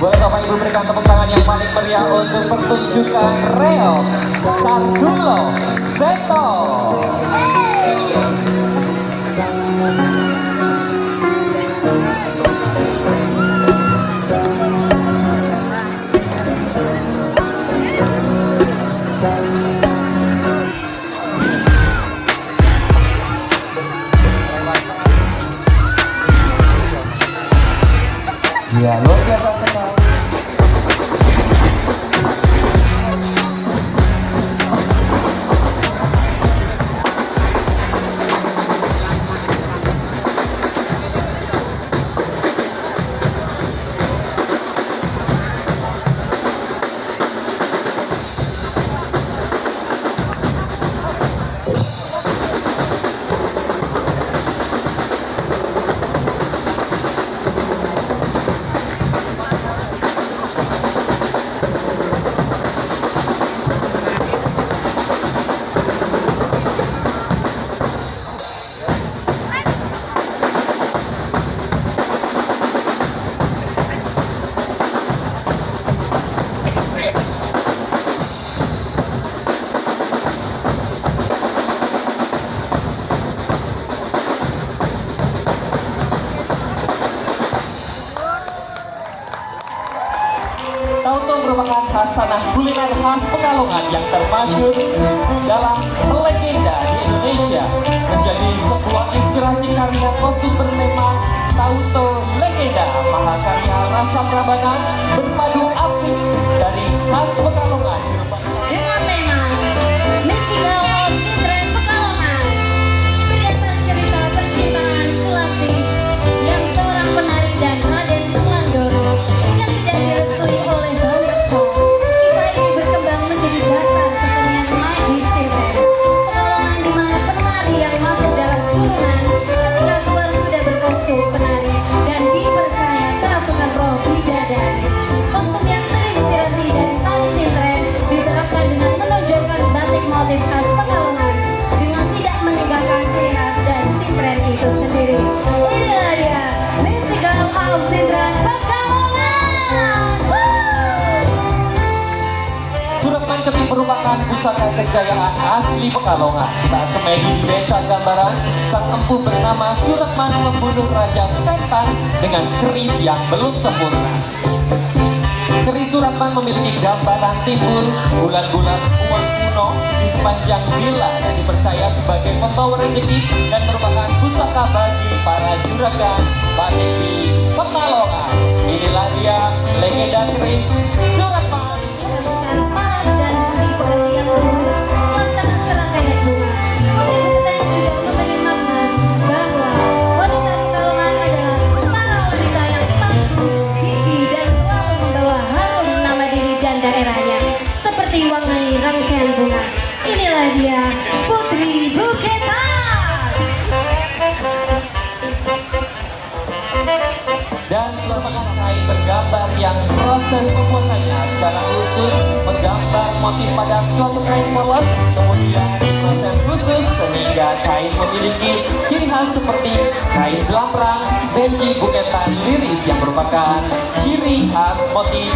Boleh Bapak Ibu berikan tepuk tangan yang paling meriah untuk pertunjukan Reo Sardulo Seto. Ya, luar biasa sekali. Tauco merupakan khasanah kuliner khas Pekalongan yang termasyhur dalam legenda di Indonesia, menjadi sebuah inspirasi karya kostum bertema Tauco Legenda Mahakarya Rasa Prambanan berpadu apik dari khas Pekalongan dengan tema Mystical of Tren Pekalongan, berdasar cerita percintaan Sulastri yang seorang penari dan Raden Sulandoro yang tidak direstui oleh Bau Rekso. Kisah ini berkembang menjadi dasar kesenian magis Tren Pekalongan, di mana penari yang masuk dalam kurungan ketika keluar sudah berkostum penari dan dipercaya kerasukan roh bidadari. Kostum yang terinspirasi dari tari Tren diterapkan dengan menonjolkan batik motif khas Pekalongan dengan tidak meninggalkan ciri khas dan Tren itu sendiri. Inilah dia Mystical of Tren Pekalongan. Suratman Ketip merupakan pusaka kejayaan asli Pekalongan. Saat semedi di desa Gambaran, sang empu bernama Suratman membunuh Raja Setan dengan keris yang belum sempurna. Keris Suratman memiliki gambaran timbul, bulan-bulan uang kuno di sepanjang bila dan dipercaya sebagai pembawa rezeki dan merupakan pusaka bagi para juragan batik di Pekalongan. Inilah dia legenda keris Suratman. Paras dan budi pekerti yang luhur melaksanakan serangkaian bunga. Motif buketan juga memberi makna bahwa wanita Pekalongan adalah para wanita yang tangguh, gigih dan selalu membawa harum nama diri dan daerahnya, seperti warnai rangkaian bunga. Inilah dia Putri Buketan. Dan merupakan kain bergambar yang proses pembuatannya secara khusus menggambar motif pada suatu kain polos, kemudian proses khusus sehingga kain memiliki ciri khas seperti kain jelamrang, benci, buketan, liris yang merupakan ciri khas motif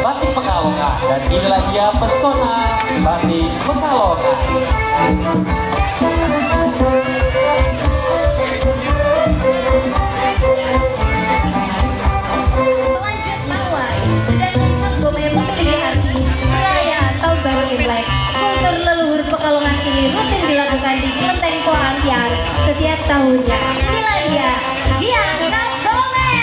batik Pekalongan. Dan inilah dia pesona batik Pekalongan. Selanjut Mawai, sedangkan Cap Gomeh memiliki arti perayaan Tahun Baru Imlek. Kultur leluhur Pekalongan ini rutin dilakukan di Kelenteng Poantiar setiap tahunnya. Inilah dia Giang Cap Gomeh.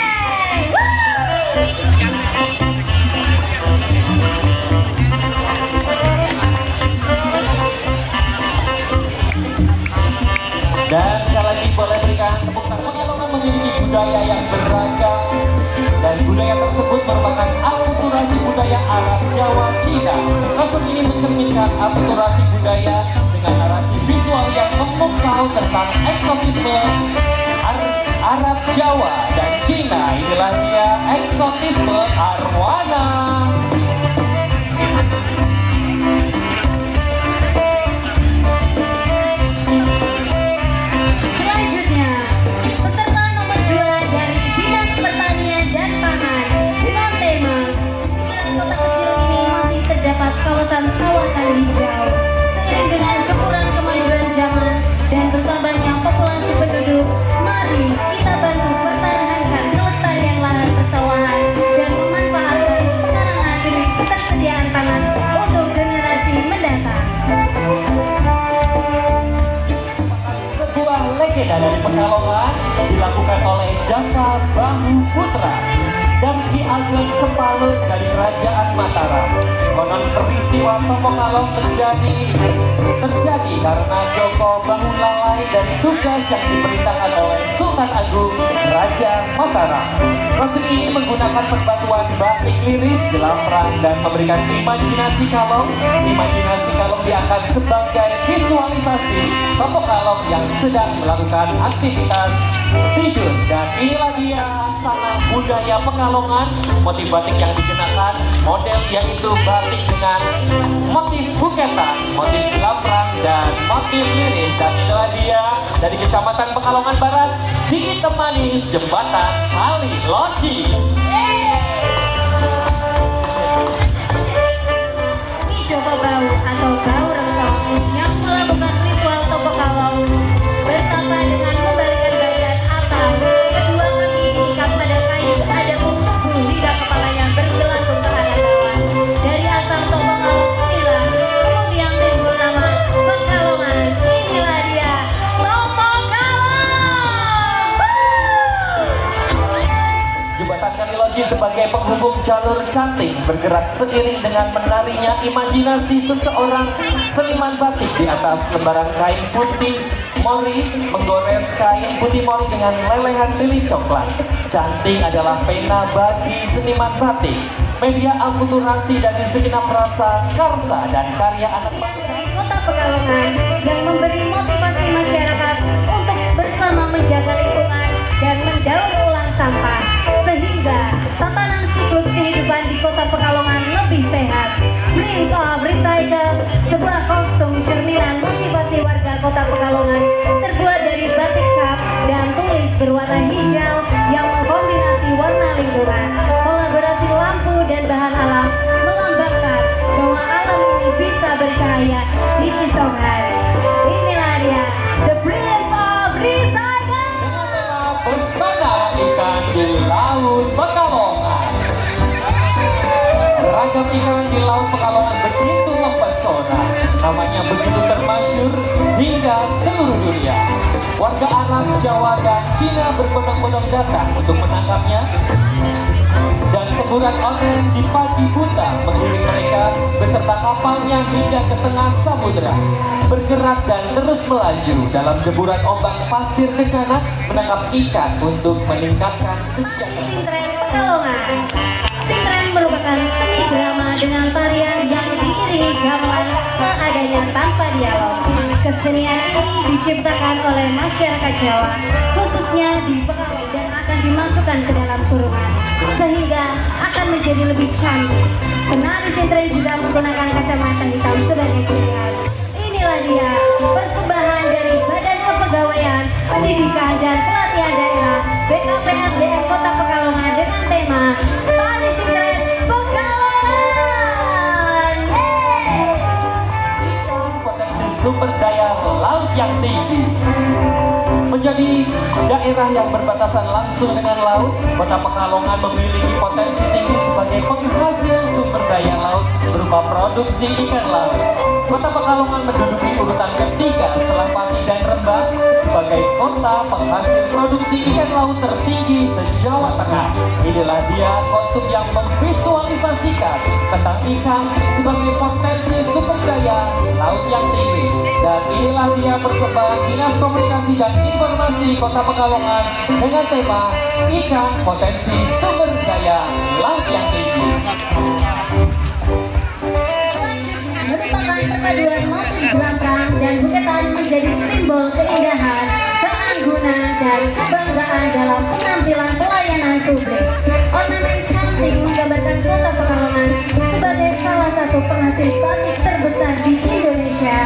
Dan sekali lagi boleh berikan tepuk tangan. Pekalongan memiliki budaya yang beragam dan budaya tersebut merupakan akulturasi budaya Arab, Jawa, Cina. Kostum ini mencerminkan akulturasi budaya dengan narasi visual yang memukau tentang eksotisme Arab, Jawa, dan Cina. Inilah dia eksotisme arwana. Selanjutnya, peserta nomor 2 dari Dinas Pertanian dan Pangan dengan tema Ageng Cempaluk dari Kerajaan Mataram. Konon peristiwa Topo Kalong terjadi karena Joko bangun lalai dari tugas yang diperintahkan oleh Sultan Agung Raja Mataram. Kostum ini menggunakan perbatuan batik liris dalam perang dan memberikan imajinasi kalong. Imajinasi kalong diangkat sebagai visualisasi Topo Kalong yang sedang melakukan aktivitas tidur. Dan inilah dia sana budaya Pekalongan. Motif batik yang dikenakan model yaitu batik dengan motif buketan, motif lamprang dan motif liris. Dan inilah dia dari Kecamatan Pekalongan Barat, Sigit Temanis, Jembatan Kali Loji. Ini Joko Bau atau Bau Rentong yang melakukan ritual Topo Kalong bertapa dengan membalikan badan atau kedua kaki diikat pada kayu ada bumbu hingga kepala yang bergelantung ke arah bawah. Dari asal Topo Kalong inilah kemudian timbul nama Pekalongan. Inilah dia Topo Kalong. Jembatan Kali Loji sebagai penghubung jalur cantik bergerak seiring dengan menarinya imajinasi seseorang seniman batik di atas lembaran kain putih mori, menggores kain putih mori dengan lelehan lili coklat. Cantik adalah pena bagi seniman batik, media akulturasi dari segenap rasa, karsa dan karya anak bangsa. Dari Kota Pekalongan yang memberi motivasi masyarakat untuk bersama menjaga lingkungan dan mendaur ulang sampah sehingga tatanan siklus kehidupan di Kota Pekalongan lebih sehat. Prince of Recycle, sebuah kostum cerminan motivasi warga Kota Pekalongan terbuat dari batik cap dan tulis berwarna hijau yang mengkombinasi warna lingkungan. Kolaborasi lampu dan bahan alam melambangkan bahwa alam ini bisa bercahaya di esok hari. Inilah dia, The Prince of Recycle. Dengan tema pesona ikan di laut Pekalongan. Ragam ikan di laut Pekalongan begitu mempesona, namanya begitu termasyur hingga seluruh dunia. Warga Arab, Jawa, dan Cina berbondong-bondong datang untuk menangkapnya. Dan semburan oren di pagi buta mengiring mereka beserta kapalnya hingga ke tengah samudera. Bergerak dan terus melaju dalam deburan ombak pasir kencana menangkap ikan untuk meningkatkan kesejahteraan. Sintren Pekalongan. Sintren merupakan seni drama dengan tarian yang diiringi gamelan seadanya tanpa dialog. Kesenian ini diciptakan oleh masyarakat Jawa, khususnya di Pekalongan, dan akan dimasukkan ke dalam kurungan sehingga akan menjadi lebih cantik. Penari sintren juga menggunakan kacamata hitam sebagai ciri khas. Inilah dia persembahan dari Badan Kepegawaian, Pendidikan dan Pelatihan Daerah BKPSDM Kota Pekalongan dengan tema Tari Sintren Pekalongan. Potensi sumber daya laut yang tinggi. Menjadi daerah yang berbatasan langsung dengan laut, Kota Pekalongan memiliki potensi tinggi sebagai penghasil sumber daya laut berupa produksi ikan laut. Kota Pekalongan menduduki urutan ketiga setelah Pati dan Rembang sebagai kota penghasil produksi ikan laut tertinggi se-Jawa Tengah. Inilah dia kostum yang memvisualisasikan tentang ikan sebagai potensi sumber daya laut yang tinggi. Dan inilah dia persembahan Dinas Komunikasi dan Informasi Kota Pekalongan dengan tema ikan potensi sumber daya laut yang tinggi. Merupakan perpaduan motif jelamprang dan buketan menjadi simbol keindahan, keanggunan, dan kebanggaan dalam penampilan pelayanan publik. Ornamen cantik menggambarkan Kota Pekalongan sebagai salah satu penghasil batik terbesar di Indonesia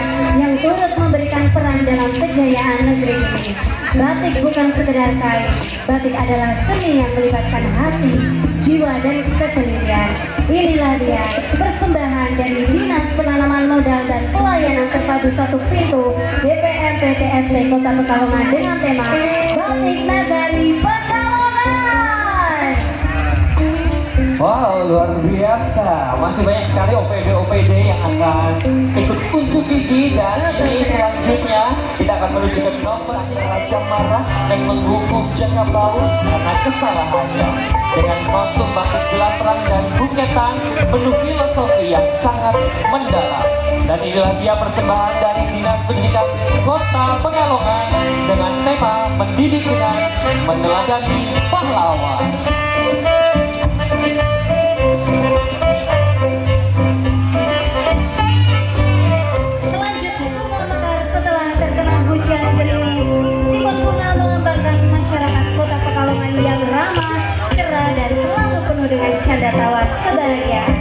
yang turut memberikan peran dalam kejayaan negeri ini. Batik bukan sekedar kain, batik adalah seni yang melibatkan hati, jiwa, dan ketelitian. Inilah dia persembahan dari Dinas Penanaman Modal dan Pelayanan Terpadu Satu Pintu BPMPTSP Kota Pekalongan dengan tema Batik Nagari Pekalongan. Wow, luar biasa. Masih banyak sekali OPD-OPD yang akan ikut unjuk gigi. Dan ini selanjutnya kita akan menuju ke nomor Raja Marah yang menghukum Jaka Bahu karena kesalahannya. Dengan kostum batik jelamrang dan buketan penuh filosofi yang sangat mendalam. Dan inilah dia persembahan dari Dinas Pendidikan Kota Pekalongan dengan tema mendidik dengan meneladani pahlawan. Selanjutnya bunga mekar setelah terkena hujan gerimis. Timun bunga melambangkan masyarakat Kota Pekalongan yang ramah, cerah dan selalu penuh dengan canda tawa kebahagiaan.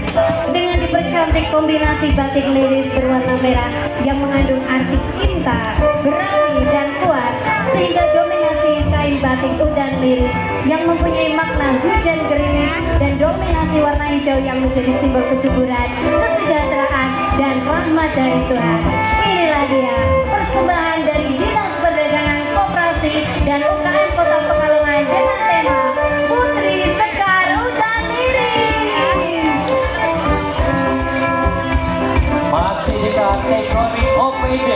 Dengan dipercantik kombinasi batik liris berwarna merah yang mengandung arti cinta, berani dan kuat, sehingga dominasi kain batik udan liris yang mempunyai makna hujan gerimis dan dominasi warna hijau yang menjadi simbol kesuburan, kesejahteraan dan rahmat dari Tuhan. Inilah dia persembahan dari Dinas Perdagangan Koperasi dan UKM Kota Pekalongan dengan tema Putri Sekar Udan Liris. Masih di kategori OPD.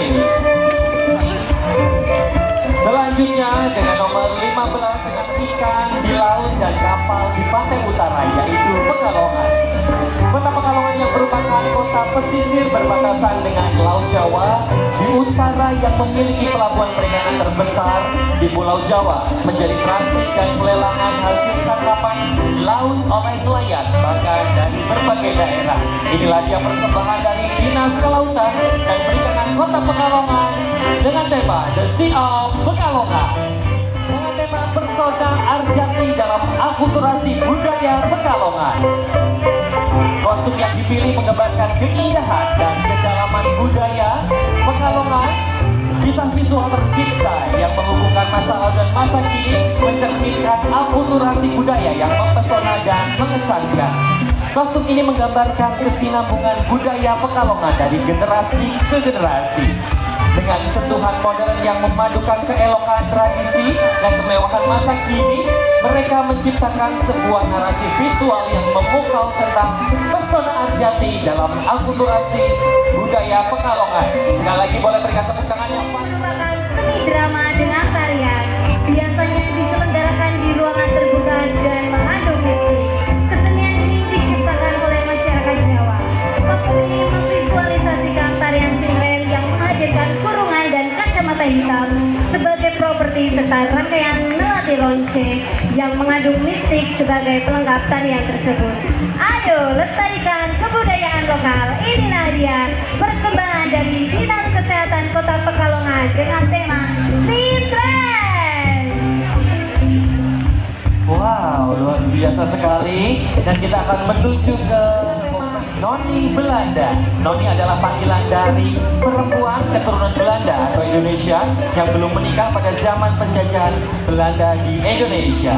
Selanjutnya dengan nomor 15 dengan ikan di laut dan kapal di pantai utara yaitu Pekalongan. Kota Pekalongan yang merupakan kota pesisir berbatasan dengan Laut Jawa di utara yang memiliki pelabuhan perikanan terbesar di Pulau Jawa, menjadi transit dan pelelangan hasil tangkapan laut oleh nelayan bahkan dari berbagai daerah. Inilah dia persembahan dari Dinas Kelautan dan Perikanan Kota Pekalongan dengan tema The Sea of Pekalongan. Dengan tema Persona Arjati dalam akulturasi budaya Pekalongan. Kostum yang dipilih menggambarkan keindahan dan kedalaman budaya Pekalongan. Kisah visual tercipta yang menghubungkan masa lalu dan masa kini mencerminkan akulturasi budaya yang mempesona dan mengesankan. Kostum ini menggambarkan kesinambungan budaya Pekalongan dari generasi ke generasi. Dengan sentuhan modern yang memadukan keelokan tradisi dan kemewahan masa kini, mereka menciptakan sebuah narasi visual yang memukau tentang pesona Arjati dalam akulturasi budaya Pekalongan. Sekali lagi boleh berikan tepuk tangan yang Merupakan seni drama dengan tarian, biasanya diselenggarakan di ruangan terbuka dan mengandung mistik. Kesenian ini diciptakan oleh masyarakat Jawa. Kostum ini memvisualisasikan tarian sinkron yang menghadirkan kurungan dan kacamata hitam sebagai properti serta rangkaian melati lonce yang mengandung mistik sebagai pelengkap tarian tersebut. Ayo lestarikan kebudayaan lokal. Inilah dia persembahan dari Dinas Kesehatan Kota Pekalongan dengan tema Sintren. wow, luar biasa sekali. Dan kita akan menuju ke Noni Belanda. Noni adalah panggilan dari perempuan keturunan Belanda atau Indonesia yang belum menikah pada zaman penjajahan Belanda di Indonesia.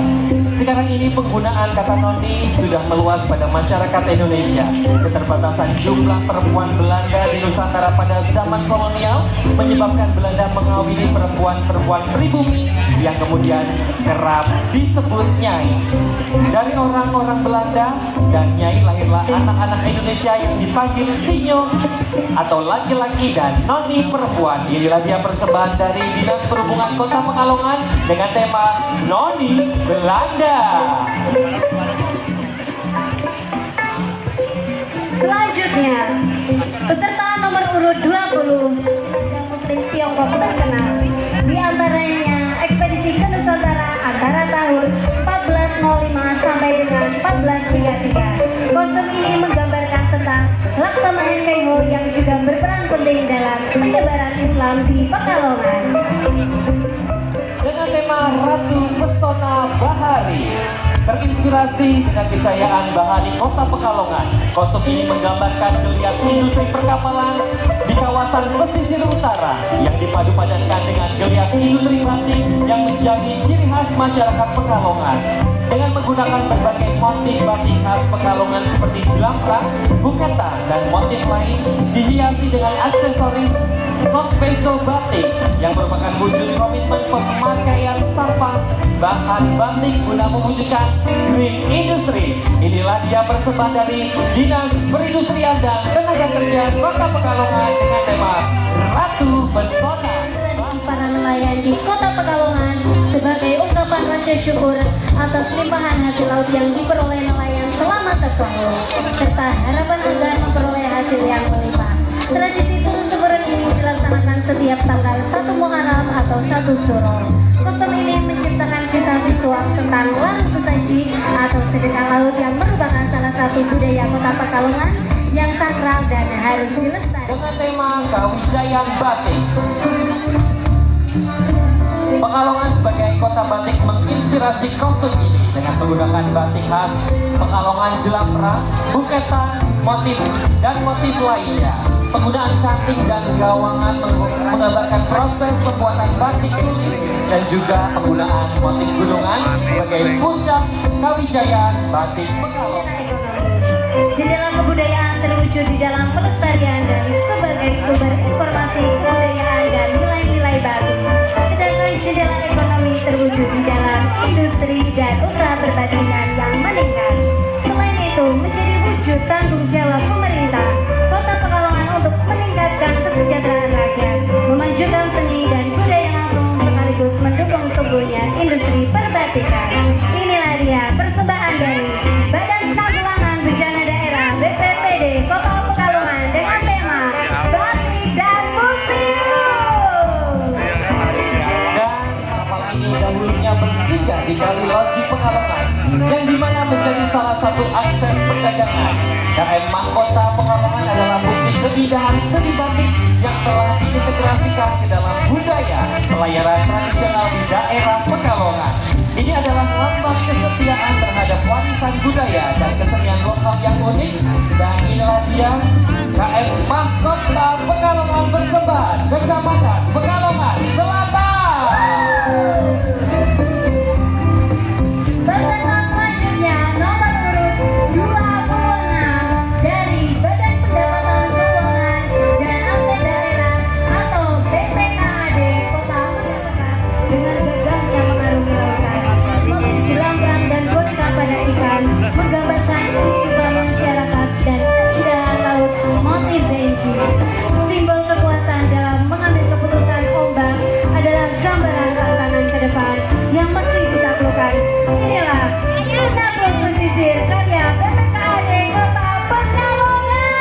Sekarang ini penggunaan kata Noni sudah meluas pada masyarakat Indonesia. Keterbatasan jumlah perempuan Belanda di Nusantara pada zaman kolonial menyebabkan Belanda mengawini perempuan-perempuan pribumi yang kemudian kerap disebut nyai. Dari orang-orang Belanda dan nyai lahirlah anak-anak Indonesia yang dipanggil sinyo atau laki-laki dan noni perempuan. Inilah dia persembahan dari Dinas Perhubungan Kota Pekalongan dengan tema Noni Belanda. Selanjutnya, peserta nomor urut 20 Muslim Tiongkok terkenal. Di antaranya ekspedisi ke Nusantara antara tahun 1405 sampai dengan 1433. Kostum ini menggambarkan tentang Laksamana Cengho yang juga berperan penting dalam penyebaran Islam di Pekalongan. Dengan tema Ratu Pesona Bahari, terinspirasi dengan kejayaan Bahari Kota Pekalongan. Kostum ini menggambarkan geliat industri perkapalan di kawasan pesisir utara yang dipadu-padankan dengan geliat industri batik yang menjadi ciri khas masyarakat Pekalongan. Dengan menggunakan berbagai motif batik khas Pekalongan seperti jelamrang, buketan, dan motif lain, dihiasi dengan aksesoris sospeso batik yang merupakan wujud komitmen pemakaian sampah bahan batik guna mewujudkan green industry. Inilah dia persembahan dari Dinas Perindustrian dan Tenaga Kerja Kota Pekalongan dengan tema Ratu Pesona. Para nelayan di Kota Pekalongan sebagai ungkapan rasa syukur atas limpahan hasil laut yang diperoleh nelayan selama tertanggung serta harapan agar memperoleh hasil yang melimpah. Tradisi turun temurun ini dilaksanakan setiap tanggal 1 Muharram atau 1 Suro. Kostum ini menciptakan kisah visual tentang larung sesaji atau sedekah laut yang merupakan salah satu budaya Kota Pekalongan yang sakral dan harus dilestarikan. Dengan tema Kawijayan Batik. Pekalongan sebagai kota batik menginspirasi kostum ini dengan menggunakan batik khas Pekalongan Jelapra, buketan, motif dan motif lainnya. Penggunaan cantik dan gawangan menggambarkan proses pembuatan batik dan juga penggunaan motif gunungan sebagai puncak Kawijayan Batik Pekalongan. Jendela kebudayaan terwujud di dalam pelestarian dan sebagai sumber informasi kebudayaan dan nilai-nilai baru. Sedangkan jendela ekonomi terwujud di dalam industri dan usaha perbandingan yang meningkat. Selain itu, menjadi wujud tanggung jawab pemerintah Kota Pekalongan untuk meningkatkan kesejahteraan rakyat, memajukan seni dan budaya langsung sekaligus mendukung tumbuhnya industri perbatikan. Inilah dia persembahan dari Badan Penanggulangan Bencana Daerah BPBD Kota Pekalongan dengan tema Batik dan Museum. Dan kapal ini dahulunya bersinggah di Kali Loji Pekalongan yang dimana menjadi salah satu akses perdagangan. KM Mahkota Pekalongan adalah bukti keindahan seni batik yang telah diintegrasikan ke dalam budaya pelayaran tradisional di daerah Pekalongan. Ini adalah lambang kesetiaan terhadap warisan budaya dan kesenian lokal yang unik. Dan inilah dia KM Mahkota Pekalongan bersebar Kecamatan Pekalongan Selatan. Peserta selanjutnya nomor urut 26 dari Badan Pendapatan Keuangan dan Aset Daerah atau BPKAD Kota Pekalongan dengan gagahnya mengarungi lautan. Motif jelambrang dan boneka pada ikan menggambarkan kehidupan masyarakat dan keindahan laut. Motif benji, simbol kekuatan dalam mengambil keputusan ombak, adalah gambaran tantangan ke depan yang mesti ditaklukkan. Inilah Penakut Pesisir karya BPKAD Kota Pekalongan.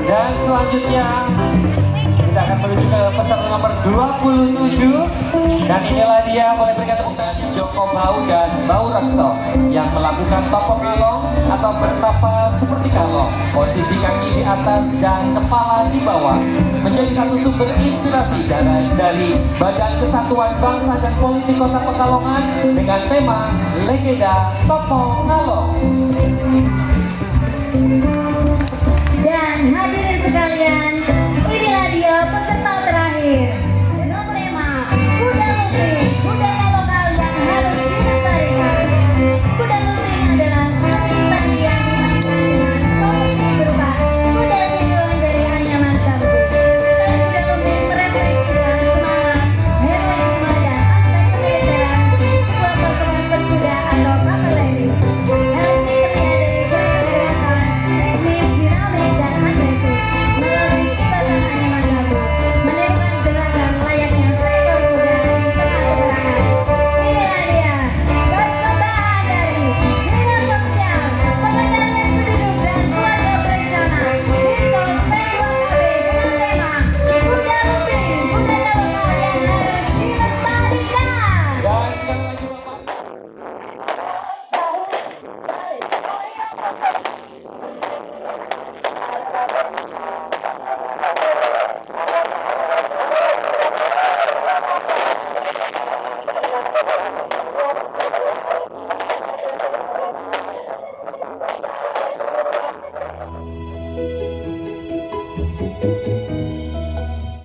Dan selanjutnya kita akan menuju ke peserta nomor 27. Dan inilah dia, boleh berikan tepuk tangan Joko Bau dan Bau Rekso yang melakukan topo kalong atau bertapa seperti kalong. Posisi kaki di atas dan kepala di bawah menjadi satu sumber inspirasi dari Badan Kesatuan Bangsa dan Polisi Kota Pekalongan dengan tema Legenda Topo Kalong. Dan hadir